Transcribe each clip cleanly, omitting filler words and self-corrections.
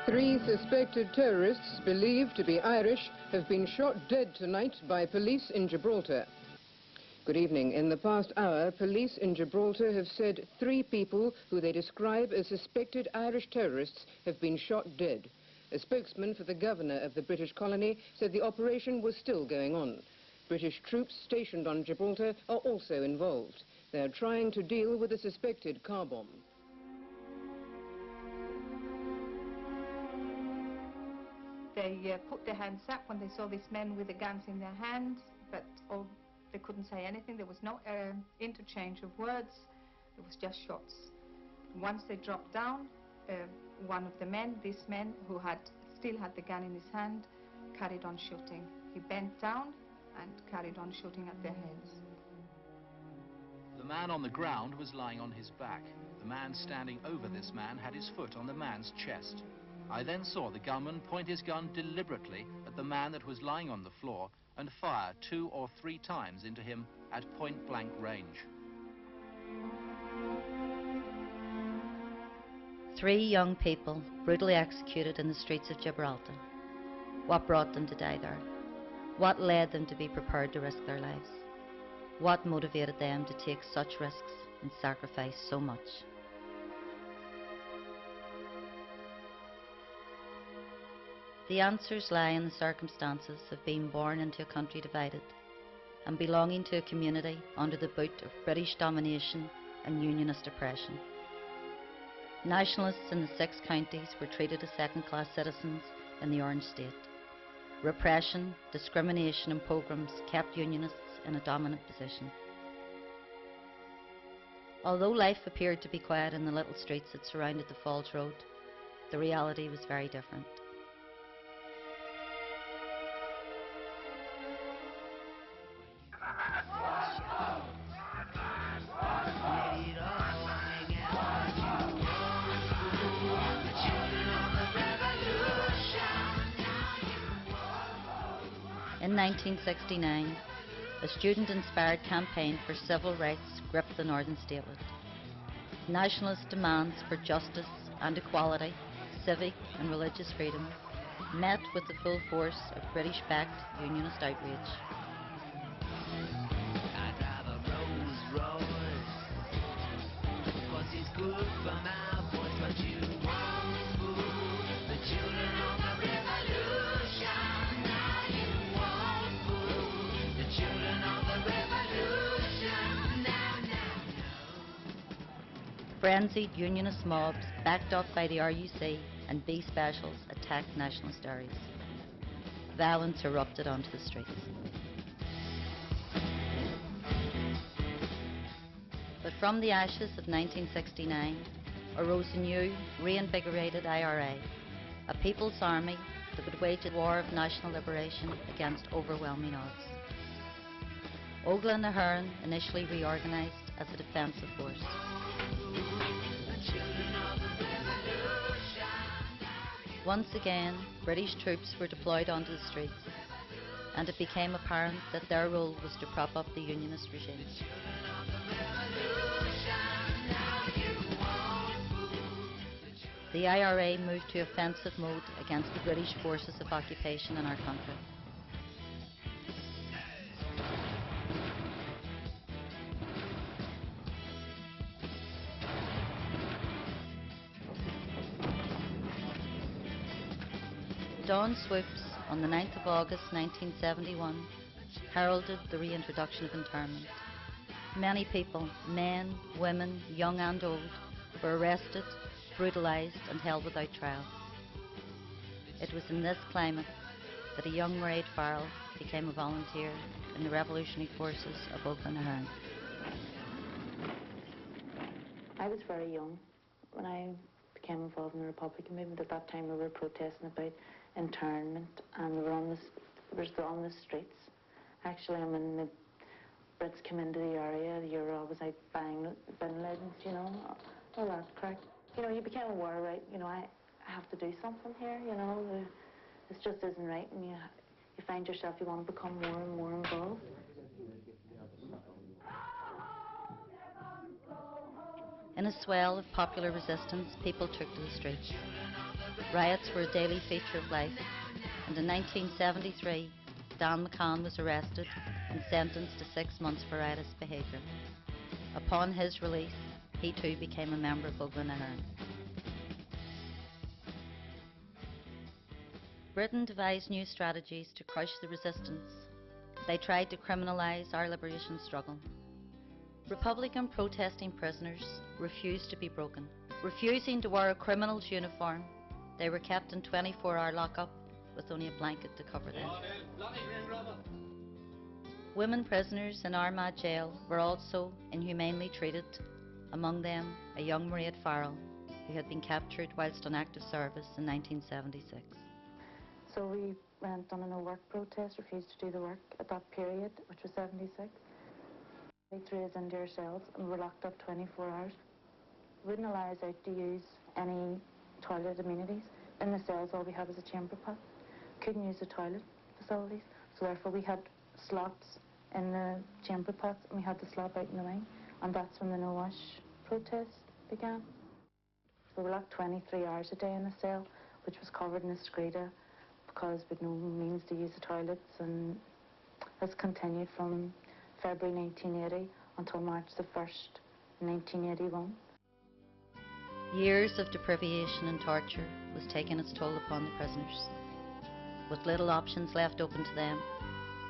3 suspected terrorists, believed to be Irish, have been shot dead tonight by police in Gibraltar. Good evening. In the past hour, police in Gibraltar have said 3 people who they describe as suspected Irish terrorists have been shot dead. A spokesman for the governor of the British colony said the operation was still going on. British troops stationed on Gibraltar are also involved. They are trying to deal with a suspected car bomb. They put their hands up when they saw these men with the guns in their hands, but they couldn't say anything. There was no interchange of words. It was just shots. Once they dropped down, one of the men, this man who still had the gun in his hand, carried on shooting. He bent down and carried on shooting at their heads. The man on the ground was lying on his back. The man standing over this man had his foot on the man's chest. I then saw the gunman point his gun deliberately at the man that was lying on the floor and fire 2 or 3 times into him at point-blank range. 3 young people brutally executed in the streets of Gibraltar. What brought them to die there? What led them to be prepared to risk their lives? What motivated them to take such risks and sacrifice so much? The answers lie in the circumstances of being born into a country divided and belonging to a community under the boot of British domination and Unionist oppression. Nationalists in the 6 counties were treated as second-class citizens in the Orange State. Repression, discrimination and pogroms kept Unionists in a dominant position. Although life appeared to be quiet in the little streets that surrounded the Falls Road, the reality was very different. In 1969, a student-inspired campaign for civil rights gripped the northern statehood. Nationalist demands for justice and equality, civic and religious freedom, met with the full force of British-backed Unionist outrage. I'd rather Rolls Royce, 'cause it's good for my voice, but you won't fool the children of the revolution. Now you won't fool the children of the revolution. Now. Frenzied Unionist mobs, backed up by the RUC and B specials, attacked nationalist areas. Violence erupted onto the streets. But from the ashes of 1969 arose a new, reinvigorated IRA, a people's army that would wage a war of national liberation against overwhelming odds. Ogla and Ahern initially reorganised as a defensive force. Once again, British troops were deployed onto the streets, and it became apparent that their role was to prop up the Unionist regime. The IRA moved to offensive mode against the British forces of occupation in our country. Dawn swoops on the 9th of August 1971 heralded the reintroduction of internment. Many people, men, women, young and old, were arrested, brutalised and held without trial. It was in this climate that a young Mairead Farrell became a volunteer in the revolutionary forces of Ogla and Ahern. I was very young when I became involved in the Republican movement. At that time we were protesting about internment and we were on the streets. Actually, when the Brits came into the area, you were always out buying bin lids, you know, all that crack. You know, you became aware, right, you know, I have to do something here, you know, this just isn't right, and you find yourself, you want to become more and more involved. In a swell of popular resistance, people took to the streets. Riots were a daily feature of life, and in 1973, Dan McCann was arrested and sentenced to 6 months for riotous behaviour. Upon his release, he too became a member of Ulster. Britain devised new strategies to crush the resistance. They tried to criminalise our liberation struggle. Republican protesting prisoners refused to be broken. Refusing to wear a criminal's uniform, they were kept in 24-hour lockup with only a blanket to cover them. Women prisoners in Armagh jail were also inhumanely treated, among them a young Maria Farrell, who had been captured whilst on active service in 1976. So we went on a no-work protest, refused to do the work at that period, which was 76. They threw us into our cells and we were locked up 24 hours. Wouldn't allow us out to use any toilet amenities. In the cells, all we had was a chamber pot. Couldn't use the toilet facilities, so therefore we had slops in the chamber pots and we had to slop out in the wing, and that's when the no-wash protest began. So we were locked 23 hours a day in the cell, which was covered in a screta because we had no means to use the toilets, and this continued from February 1980 until March the 1st, 1981. Years of deprivation and torture was taking its toll upon the prisoners. With little options left open to them,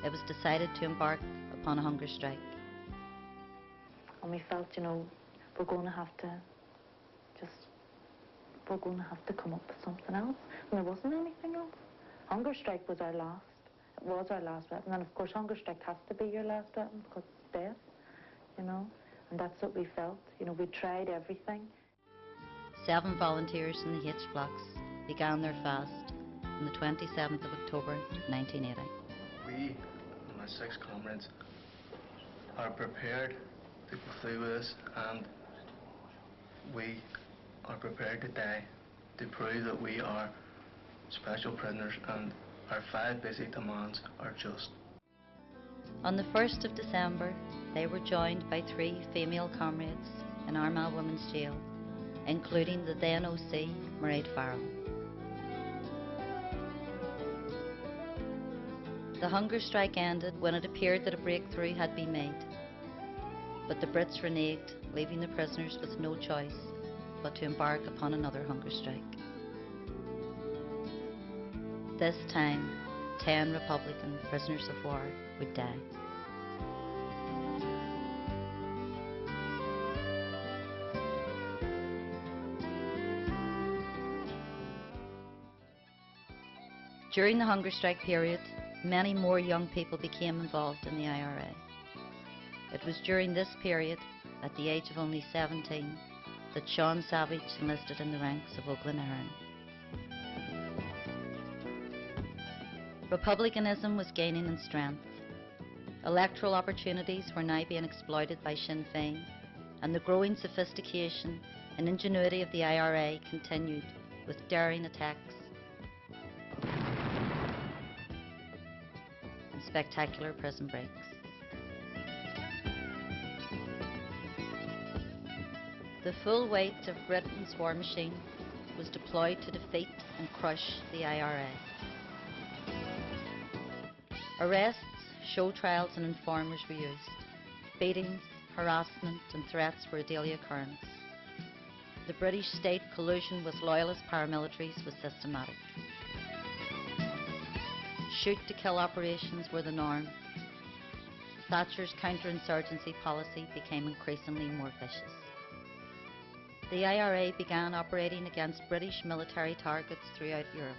it was decided to embark upon a hunger strike. And we felt, you know, we're going to have to come up with something else. And there wasn't anything else. Hunger strike was our last. It was our last weapon. And of course, hunger strike has to be your last weapon because it's death, you know. And that's what we felt. You know, we tried everything. 7 volunteers in the H blocks began their fast on the 27th of October 1980. We and my 6 comrades are prepared to go through with this, and we are prepared to die to prove that we are special prisoners and our 5 basic demands are just. On the 1st of December, they were joined by 3 female comrades in Armagh Women's Jail, including the then OC, Maria Farrell. The hunger strike ended when it appeared that a breakthrough had been made. But the Brits reneged, leaving the prisoners with no choice but to embark upon another hunger strike. This time, 10 Republican prisoners of war would die. During the hunger strike period, many more young people became involved in the IRA. It was during this period, at the age of only 17, that Sean Savage enlisted in the ranks of Ulster. Republicanism was gaining in strength. Electoral opportunities were now being exploited by Sinn Féin, and the growing sophistication and ingenuity of the IRA continued with daring attacks and spectacular prison breaks. The full weight of Britain's war machine was deployed to defeat and crush the IRA. Arrests, show trials and informers were used. Beatings, harassment and threats were a daily occurrence. The British state collusion with loyalist paramilitaries was systematic. Shoot-to-kill operations were the norm. Thatcher's counterinsurgency policy became increasingly more vicious. The IRA began operating against British military targets throughout Europe.